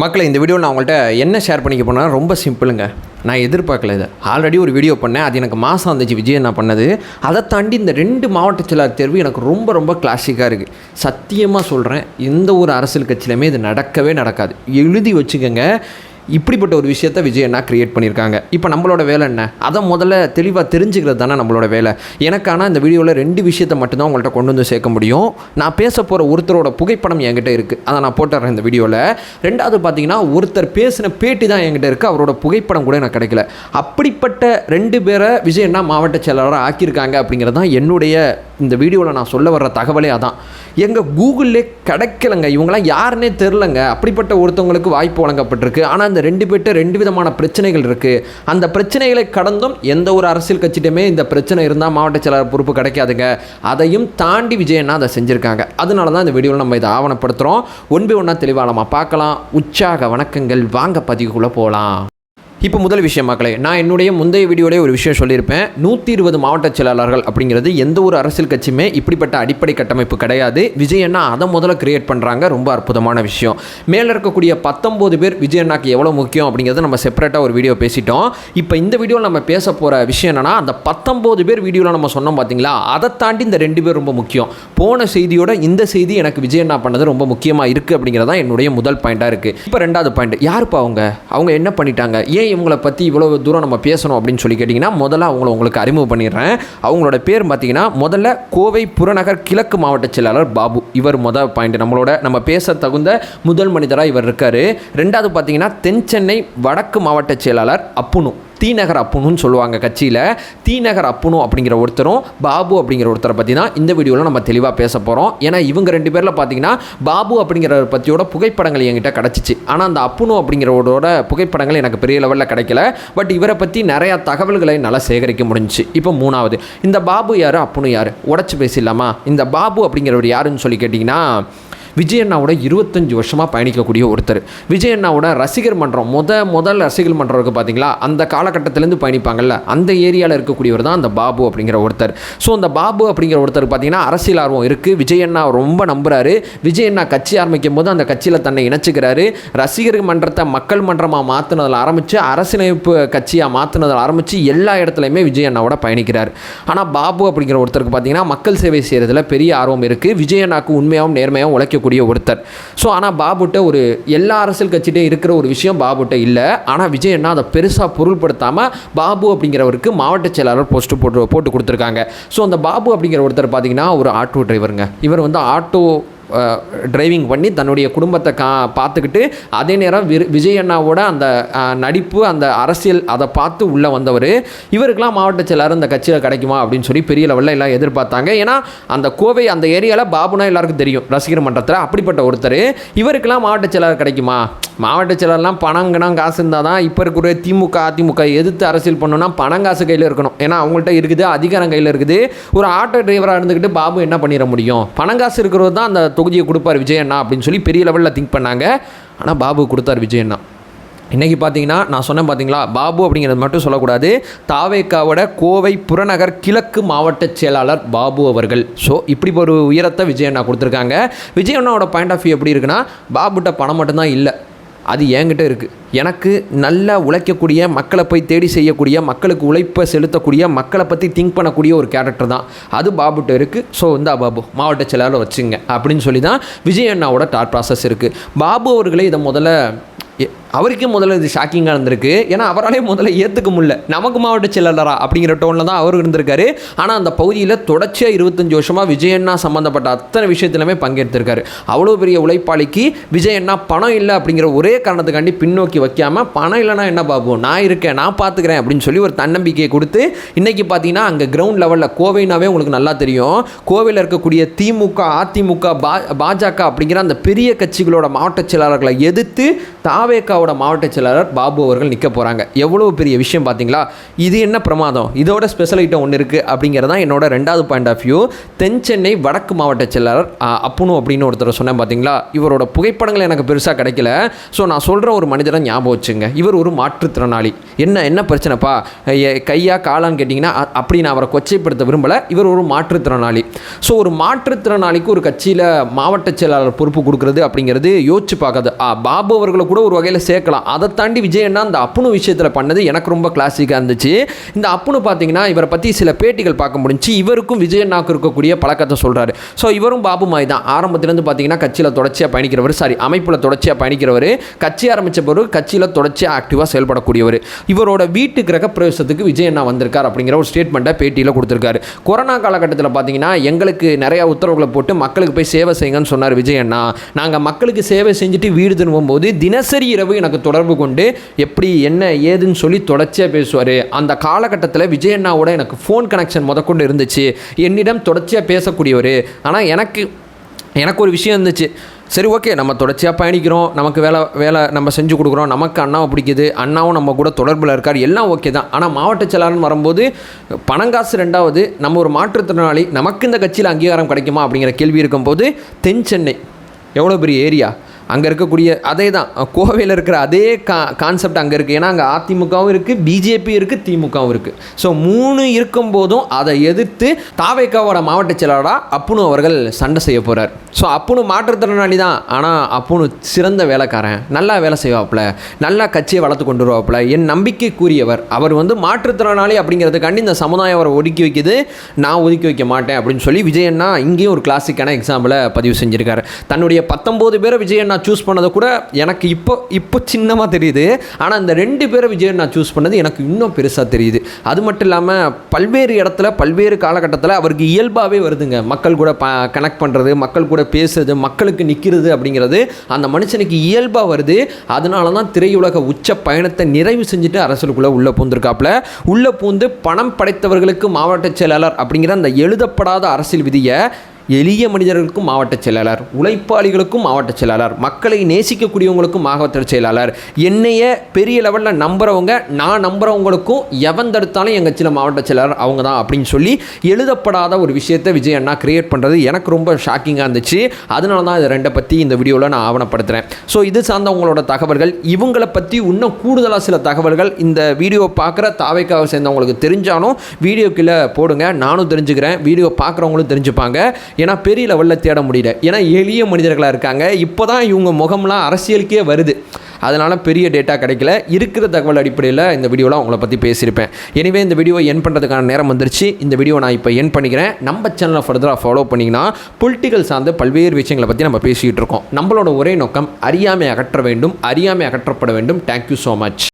மக்களை இந்த வீடியோ நான் உங்கள்கிட்ட என்ன ஷேர் பண்ணிக்க போனால் ரொம்ப சிம்பிளுங்க. நான் எதிர்பார்க்கல இதை. ஆல்ரெடி ஒரு வீடியோ பண்ணேன், அது எனக்கு மாதம் வந்துச்சு விஜய் நான் பண்ணது. அதை தாண்டி இந்த 2 மாவட்ட செயலாளர் தேர்வு எனக்கு ரொம்ப ரொம்ப கிளாசிக்காக இருக்குது. சத்தியமாக சொல்கிறேன், எந்த ஒரு அரசியல் கட்சியிலுமே இது நடக்கவே நடக்காது. எழுதி வச்சுக்கோங்க. இப்படிப்பட்ட ஒரு விஷயத்தை விஜய் அண்ணா க்ரியேட் பண்ணியிருக்காங்க. இப்போ நம்மளோட வேலை என்ன, அதை முதல்ல தெளிவாக தெரிஞ்சுக்கிறது தானே நம்மளோட வேலை. எனக்கான இந்த வீடியோவில் 2 விஷயத்தை மட்டும்தான் உங்கள்கிட்ட கொண்டு வந்து சேர்க்க முடியும். நான் பேச போகிற ஒருத்தரோட புகைப்படம் என்கிட்ட இருக்குது, அதை நான் போட்டுறேன் இந்த வீடியோவில். 2வது பார்த்தீங்கன்னா, ஒருத்தர் பேசின பேட்டி தான் என்கிட்ட இருக்குது, அவரோட புகைப்படம் கூட எனக்கு கிடைக்கல. அப்படிப்பட்ட 2 பேரை விஜய் அண்ணா மாவட்ட செயலாளராக ஆக்கியிருக்காங்க அப்படிங்கிறது தான் என்னுடைய இந்த வீடியோவில் நான் சொல்ல வர்ற தகவலே. அதான் எங்கள் கூகுளிலே கிடைக்கலங்க. இவங்களாம் யாருன்னே தெரிலங்க. அப்படிப்பட்ட ஒருத்தவங்களுக்கு வாய்ப்பு வழங்கப்பட்டிருக்கு. ஆனால் இந்த 2 பேர்ட்ட 2 விதமான பிரச்சனைகள் இருக்குது. அந்த பிரச்சனைகளை கடந்தும் எந்த ஒரு அரசியல் கட்சியிலுமே இந்த பிரச்சனை இருந்தால் மாவட்ட செயலாளர் பொறுப்பு கிடைக்காதுங்க. அதையும் தாண்டி விஜய் அண்ணா அதை செஞ்சுருக்காங்க. அதனால தான் இந்த வீடியோவில் நம்ம இதை ஆவணப்படுத்துகிறோம். ஒன்பே ஒன்றா தெளிவாக நம்ம பார்க்கலாம். உற்சாக வணக்கங்கள். வாங்க பதிவுக்குள்ளே போகலாம். இப்போ முதல் விஷயம் மக்களே, நான் என்னுடைய முந்தைய வீடியோலேயே ஒரு விஷயம் சொல்லியிருப்பேன். 120 மாவட்ட செயலாளர்கள் அப்படிங்கிறது எந்த ஒரு அரசியல் கட்சியுமே இப்படிப்பட்ட அடிப்படை கட்டமைப்பு கிடையாது. விஜய் அண்ணா அதை முதல்ல கிரியேட் பண்ணுறாங்க. ரொம்ப அற்புதமான விஷயம். மேலே இருக்கக்கூடிய 19 பேர் விஜய் அண்ணாக்கு எவ்வளோ முக்கியம் அப்படிங்கிறத நம்ம செப்பரேட்டாக ஒரு வீடியோ பேசிட்டோம். இப்போ இந்த வீடியோவில் நம்ம பேச போகிற விஷயம் என்னென்னா, அந்த 19 பேர் வீடியோவில் நம்ம சொன்னோம் பார்த்தீங்களா, அதை தாண்டி இந்த 2 பேர் ரொம்ப முக்கியம். போன செய்தியோட இந்த செய்தி எனக்கு விஜய் அண்ணா பண்ணது ரொம்ப முக்கியமாக இருக்குது அப்படிங்கிறதான் என்னுடைய முதல் பாயிண்ட்டாக இருக்குது. இப்போ 2வது பாயிண்ட், யாருப்பா அவங்க என்ன பண்ணிட்டாங்க, ஏன் இவங்களை பற்றி இவ்வளோ தூரம் நம்ம பேசணும் அப்படின்னு சொல்லி கேட்டிங்கன்னா, முதல்ல உங்களுக்கு அறிமுகம் பண்ணிடுறேன். அவங்களோட பேர் பார்த்தீங்கன்னா, முதல்ல கோவை புறநகர் கிழக்கு மாவட்ட செயலாளர் பாபு. இவர் முதல் பாயிண்ட், நம்ம பேச தகுந்த முதல் மனிதராக இவர் இருக்கார். 2வது பார்த்தீங்கன்னா, தென் சென்னை வடக்கு மாவட்ட செயலாளர் அப்புனு, தீநகர் அப்புனுன்னு சொல்லுவாங்க கட்சியில். தீநகர் அப்புனு அப்படிங்கிற ஒருத்தரும் பாபு அப்படிங்கிற ஒருத்தரை பற்றி தான் இந்த வீடியோவில் நம்ம தெளிவாக பேச போகிறோம். ஏன்னா இவங்க 2 பேரில் பார்த்தீங்கன்னா, பாபு அப்படிங்கிறவர் பற்றியோட புகைப்படங்கள் என்கிட்ட கிடச்சிச்சு. ஆனால் அந்த அப்புனு அப்படிங்கிறவரோட புகைப்படங்கள் எனக்கு பெரிய லெவலில் கிடைக்கல. பட் இவரை பற்றி நிறையா தகவல்களை நல்லா சேகரிக்க முடிஞ்சிச்சு. இப்போ 3வது, இந்த பாபு யார், அப்புனு யார், உடச்சி பேசிடலாமா? இந்த பாபு அப்படிங்கிறவர் யாருன்னு சொல்லி கேட்டிங்கன்னா, விஜய் அண்ணாவோட 25 வருஷமாக பயணிக்கக்கூடிய ஒருத்தர். விஜய் அண்ணாவோட ரசிகர் மன்றம், முதல் ரசிகர் மன்றம் இருக்குது பார்த்தீங்களா, அந்த காலகட்டத்திலேருந்து பயணிப்பாங்கள்ல, அந்த ஏரியாவில் இருக்கக்கூடியவர் தான் அந்த பாபு அப்படிங்கிற ஒருத்தர். ஸோ அந்த பாபு அப்படிங்கிற ஒருத்தர் பார்த்தீங்கன்னா, அரசியல் ஆர்வம் இருக்குது. விஜய் அண்ணா ரொம்ப நம்புகிறாரு. விஜய் அண்ணா கட்சி ஆரம்பிக்கும் போது அந்த கட்சியில் தன்னை இணைச்சிக்கிறாரு. ரசிகர் மன்றத்தை மக்கள் மன்றமாக மாற்றினதில் ஆரம்பித்து, அரசியலமைப்பு கட்சியாக மாற்றினதில் ஆரம்பித்து எல்லா இடத்துலையுமே விஜய் அண்ணாவோட பயணிக்கிறார். ஆனால் பாபு அப்படிங்கிற ஒருத்தருக்கு பார்த்தீங்கன்னா, மக்கள் சேவை செய்கிறதுல பெரிய ஆர்வம் இருக்குது. விஜய் அண்ணாவுக்கு உண்மையாகவும் நேர்மையாகவும் உழைக்க ஒருத்தர். ஸோ ஆனால் பாபுட்ட ஒரு எல்லா அரசியல் கட்சியிட்டே இருக்கிற ஒரு விஷயம் பாபுட்ட இல்லை. ஆனால் விஜய் அண்ணா அதை பெருசாக பொருள்படுத்தாமல் பாபு அப்படிங்கிறவருக்கு மாவட்ட செயலாளர் போஸ்ட்டு போட்டு கொடுத்துருக்காங்க. ஸோ அந்த பாபு அப்படிங்கிற ஒருத்தர் பார்த்தீங்கன்னா, ஒரு ஆட்டோ டிரைவருங்க. இவர் வந்து ஆட்டோ டிரைவிங் பண்ணி தன்னுடைய குடும்பத்தை பார்த்துக்கிட்டு, அதே நேரம் விஜய் அண்ணாவோட அந்த நடிப்பு, அந்த அரசியல் அதை பார்த்து உள்ளே வந்தவர். இவருக்கெல்லாம் மாவட்ட செயலாளர் இந்த கட்சியில் கிடைக்குமா அப்படின்னு சொல்லி பெரிய லெவலில் எல்லாம் எதிர்பார்த்தாங்க. ஏன்னா அந்த கோவை அந்த ஏரியாவில் பாபுனா எல்லாருக்கும் தெரியும் ரசிகர் மன்றத்தில். அப்படிப்பட்ட ஒருத்தர் இவருக்கெல்லாம் மாவட்ட செயலாளர் கிடைக்குமா? மாவட்ட செயலாளர்லாம் பணம் காசு இருந்தால் தான். இப்போ இருக்கிற திமுக அதிமுக எதிர்த்து அரசியல் பண்ணணும்னா பணம் காசு கையில் இருக்கணும். ஏன்னா அவங்கள்ட்ட இருக்குது, அதிகாரம் கையில் இருக்குது. ஒரு ஆட்டோ டிரைவராக இருந்துக்கிட்டு பாபு என்ன பண்ணிட முடியும்? பணம் காசு இருக்கிறது தான் அந்த தொகுதியை கொடுப்பார் விஜய் அண்ணா அப்படின்னு சொல்லி பெரிய லெவலில் திங்க் பண்ணாங்க. ஆனால் பாபு கொடுத்தார் விஜய் அண்ணா. இன்றைக்கி பார்த்தீங்கன்னா, நான் சொன்னேன் பார்த்தீங்களா, பாபு அப்படிங்கிறது மட்டும் சொல்லக்கூடாது, தாவேக்காவோட கோவை புறநகர் கிழக்கு மாவட்ட செயலாளர் பாபு அவர்கள். ஸோ இப்படி ஒரு உயரத்தை விஜய் அண்ணா கொடுத்துருக்காங்க. விஜய் அண்ணாவோட பாயிண்ட் ஆஃப் வியூ எப்படி இருக்குன்னா, பாபுட்ட பணம் மட்டும்தான் இல்லை, அது என்கிட்ட இருக்குது. எனக்கு நல்லா உழைக்கக்கூடிய, மக்களை போய் தேடி செய்யக்கூடிய, மக்களுக்கு உழைப்பை செலுத்தக்கூடிய, மக்களை பற்றி திங்க் பண்ணக்கூடிய ஒரு கேரக்டர் தான் அது பாபுட்ட இருக்குது. ஸோ இந்த பாபு மாவட்ட செயலாளர் வச்சுங்க அப்படின்னு சொல்லி தான் விஜய் அண்ணாவோட தாட் ப்ராசஸ் இருக்குது. பாபு அவர்களே இதை அவருக்கே முதல்ல இது ஷாக்கிங்காக இருந்திருக்கு. ஏன்னா அவராலே முதல்ல ஏற்றுக்க முடியல, நமக்கு மாவட்ட செயலாளரா அப்படிங்கிற டோனில் தான் அவர் இருந்திருக்காரு. ஆனால் அந்த பகுதியில் தொடர்ச்சியாக 25 வருஷமாக விஜய் அண்ணா சம்மந்தப்பட்ட அத்தனை விஷயத்துலையுமே பங்கேற்றிருக்காரு. அவ்வளோ பெரிய உழைப்பாளிக்கு விஜய் அண்ணா பணம் இல்லை அப்படிங்கிற ஒரே காரணத்துக்காண்டி பின்னோக்கி வைக்காமல், பணம் இல்லைனா என்ன பாபு, நான் இருக்கேன், நான் பார்த்துக்கிறேன் அப்படின்னு சொல்லி ஒரு தன்னம்பிக்கையை கொடுத்து, இன்றைக்கி பார்த்தீங்கன்னா அங்கே கிரவுண்ட் லெவலில் கோவைனாவே உங்களுக்கு நல்லா தெரியும், கோவையில் இருக்கக்கூடிய திமுக அதிமுக பாஜக அப்படிங்கிற அந்த பெரிய கட்சிகளோட மாவட்ட செயலாளர்களை எதிர்த்து தாவேக்காவோட மாவட்ட செயலாளர் பாபு அவர்கள் நிற்க போகிறாங்க. எவ்வளோ பெரிய விஷயம் பார்த்தீங்களா? இது என்ன பிரமாதம், இதோட ஸ்பெஷல் ஐட்டம் ஒன்று இருக்குது அப்படிங்கிறதான் என்னோட ரெண்டாவது பாயிண்ட் ஆஃப் வியூ. தென் சென்னை வடக்கு மாவட்ட செயலாளர் அப்புனு அப்படின்னு ஒருத்தர் சொன்னேன் பார்த்தீங்களா, இவரோட புகைப்படங்கள் எனக்கு பெருசாக கிடைக்கல. ஸோ நான் சொல்கிற ஒரு மனிதரை ஞாபகம் வச்சுங்க. இவர் ஒரு மாற்றுத்திறனாளி. என்ன பிரச்சனைப்பா, கையா காலான்னு கேட்டிங்கன்னா அப்படி நான் அவரை கொச்சைப்படுத்த விரும்பலை. இவர் ஒரு மாற்றுத்திறனாளி. ஸோ ஒரு மாற்றுத்திறனாளிக்கு ஒரு கட்சியில் மாவட்ட செயலாளர் பொறுப்பு கொடுக்குறது அப்படிங்கிறது யோசிச்சு பார்க்காது. பாபு அவர்களை கூட ஒரு வகையில் சேர்க்கலாம். அதை தாண்டி விஜயண்ணா அந்த அப்புனு விஷயத்தில் பண்ணது எனக்கு ரொம்ப கிளாசிக்காக இருந்துச்சு. இந்த அப்புனு பார்த்தீங்கன்னா இவரை பற்றி சில பேட்டிகள் பார்க்க முடிஞ்சு. இவருக்கும் விஜயண்ணாவுக்கு இருக்கக்கூடிய பழக்கத்தை சொல்கிறாரு. ஸோ இவரும் பாபு மாதிரி தான். ஆரம்பத்திலேருந்து பார்த்தீங்கன்னா கட்சியில் தொடர்ச்சியாக பயணிக்கிறவர், அமைப்பில் தொடர்ச்சியாக பயணிக்கிறவர், கட்சி ஆரம்பித்த பிறகு கட்சியில் தொடர்ச்சியாக ஆக்டிவாக செயல்படக்கூடியவர். இவரோட வீட்டு கிரக பிரவேசத்துக்கு விஜயண்ணா வந்திருக்கார் அப்படிங்கிற ஒரு ஸ்டேட்மெண்ட்டை பேட்டியில் கொடுத்துருக்காரு. கொரோனா காலகட்டத்தில் பார்த்தீங்கன்னா எங்களுக்கு நிறையா உத்தரவுகளை போட்டு மக்களுக்கு போய் சேவை செய்யுங்கன்னு சொன்னார் விஜயண்ணா. நாங்கள் மக்களுக்கு சேவை செஞ்சுட்டு வீடு திரும்பும்போது தினசரி இரவு எனக்கு தொடர்பு கொண்டு எப்படி என்ன ஏதுன்னு சொல்லி தொடர்ச்சியாக பேசுவார். அந்த காலகட்டத்தில் விஜயண்ணாவோட எனக்கு ஃபோன் கனெக்ஷன் முதற்கொண்டு இருந்துச்சு. என்னிடம் தொடர்ச்சியாக பேசக்கூடியவர். ஆனால் எனக்கு ஒரு விஷயம் இருந்துச்சு. சரி, ஓகே, நம்ம தொடர்ச்சியாக பயணிக்கிறோம், நமக்கு வேலை நம்ம செஞ்சு கொடுக்குறோம், நமக்கு அண்ணாவை பிடிக்குது, அண்ணாவும் நம்ம கூட தொடர்பில் இருக்கார், எல்லாம் ஓகே தான். ஆனால் மாவட்ட செயலாளர்னு வரும்போது பணங்காசு ரெண்டாவது, நம்ம ஒரு மாற்றுத்திறனாளி, நமக்கு இந்த கட்சியில் அங்கீகாரம் கிடைக்குமா அப்படிங்கிற கேள்வி இருக்கும்போது தென் சென்னை எவ்வளோ பெரிய ஏரியா, அங்கே இருக்கக்கூடிய அதே தான் கோவையில் இருக்கிற அதே கான்செப்ட் அங்கே இருக்குது. ஏன்னா அங்கே அதிமுகவும் இருக்குது, பிஜேபி இருக்குது, திமுகவும் இருக்குது. ஸோ 3 இருக்கும்போதும் அதை எதிர்த்து தாவேக்காவோட மாவட்ட செயலாளராக அப்புனு அவர்கள் சண்டை செய்ய போகிறார். ஸோ அப்புனு மாற்றுத்திறனாளி தான், ஆனால் அப்புனு சிறந்த வேலைக்காரன், நல்லா வேலை செய்வாப்புல, நல்லா கட்சியை வளர்த்து கொண்டு வருவாப்புல, என் நம்பிக்கைக்குரியவர். அவர் மாற்றுத்திறனாளி அப்படிங்கிறதுக்காண்டி இந்த சமுதாயம் அவரை ஒதுக்கி வைக்கிது, நான் ஒதுக்கி வைக்க மாட்டேன் அப்படின்னு சொல்லி விஜயண்ணா இங்கேயும் ஒரு கிளாசிக்கான எக்ஸாம்பிளை பதிவு செஞ்சுருக்காரு. தன்னுடைய 19 பேரை விஜயண்ணா சூஸ் பண்ணதை கூட எனக்கு இப்போ சின்னமாக தெரியுது. ஆனால் இந்த 2 பேரை விஜயண்ணா சூஸ் பண்ணது எனக்கு இன்னும் பெருசாக தெரியுது. அது மட்டும் இல்லாமல் பல்வேறு இடத்துல பல்வேறு காலகட்டத்தில் அவருக்கு இயல்பாகவே வருதுங்க. மக்கள் கூட கனெக்ட் பண்ணுறது, மக்கள் கூட பேசுறது, மக்களுக்கு நிற்கிறது அப்படிங்கிறது அந்த மனுஷனுக்கு இயல்பாக வருது. அதனால தான் திரையுலக உச்ச பயணத்தை நிறைவு செஞ்சுட்டு அரசியலுக்குள்ளே உள்ளே பூந்துருக்காப்புல. உள்ளே பூந்து பணம் படைத்தவர்களுக்கு மாவட்ட செயலாளர் அப்படிங்கிற அந்த எழுதப்படாத அரசியல் விதியை எளிய மனிதர்களுக்கும் மாவட்ட செயலாளர், உழைப்பாளிகளுக்கும் மாவட்ட செயலாளர், மக்களை நேசிக்கக்கூடியவங்களுக்கும் மாவட்ட செயலாளர், என்னைய பெரிய லெவலில் நம்புறவங்க, நான் நம்புறவங்களுக்கும் எவன் தடுத்தாலும் எங்கள் கட்சியில் மாவட்ட செயலாளர் அவங்க தான் அப்படின்னு சொல்லி எழுதப்படாத ஒரு விஷயத்தை விஜய் அண்ணா கிரியேட் பண்ணுறது எனக்கு ரொம்ப ஷாக்கிங்காக இருந்துச்சு. அதனால தான் இதை 2 பற்றி இந்த வீடியோவில் நான் ஆவணப்படுத்துகிறேன். ஸோ இது சார்ந்த உங்களோட தகவல்கள், இவங்களை பற்றி இன்னும் கூடுதலாக சில தகவல்கள் இந்த வீடியோ பார்க்குற தாவேக்காவை சேர்ந்தவங்களுக்கு தெரிஞ்சாலும் வீடியோக்குள்ளே போடுங்க, நானும் தெரிஞ்சுக்கிறேன், வீடியோ பார்க்குறவங்களும் தெரிஞ்சுப்பாங்க. ஏன்னா பெரிய லெவலில் தேட முடியல, ஏன்னா எளிய மனிதர்களாக இருக்காங்க. இப்போ தான் இவங்க முகம்லாம் அரசியலுக்கே வருது. அதனால் பெரிய டேட்டா கிடைக்கல. இருக்கிற தகவல் அடிப்படையில் இந்த வீடியோவில் அவங்கள பற்றி பேசியிருப்பேன். எனவே இந்த வீடியோ என் பண்ணுறதுக்கான நேரம் வந்துருச்சு. இந்த வீடியோ நான் இப்போ என் பண்ணிக்கிறேன். நம்ம சேனலை ஃபர்தராக ஃபாலோ பண்ணிங்கன்னா பொலிட்டிக்கல் சார்ந்து பல்வேறு விஷயங்களை பற்றி நம்ம பேசிகிட்டு இருக்கோம். நம்மளோட ஒரே நோக்கம் அறியாமை அகற்ற வேண்டும், அறியாமை அகற்றப்பட வேண்டும். Thank you so much.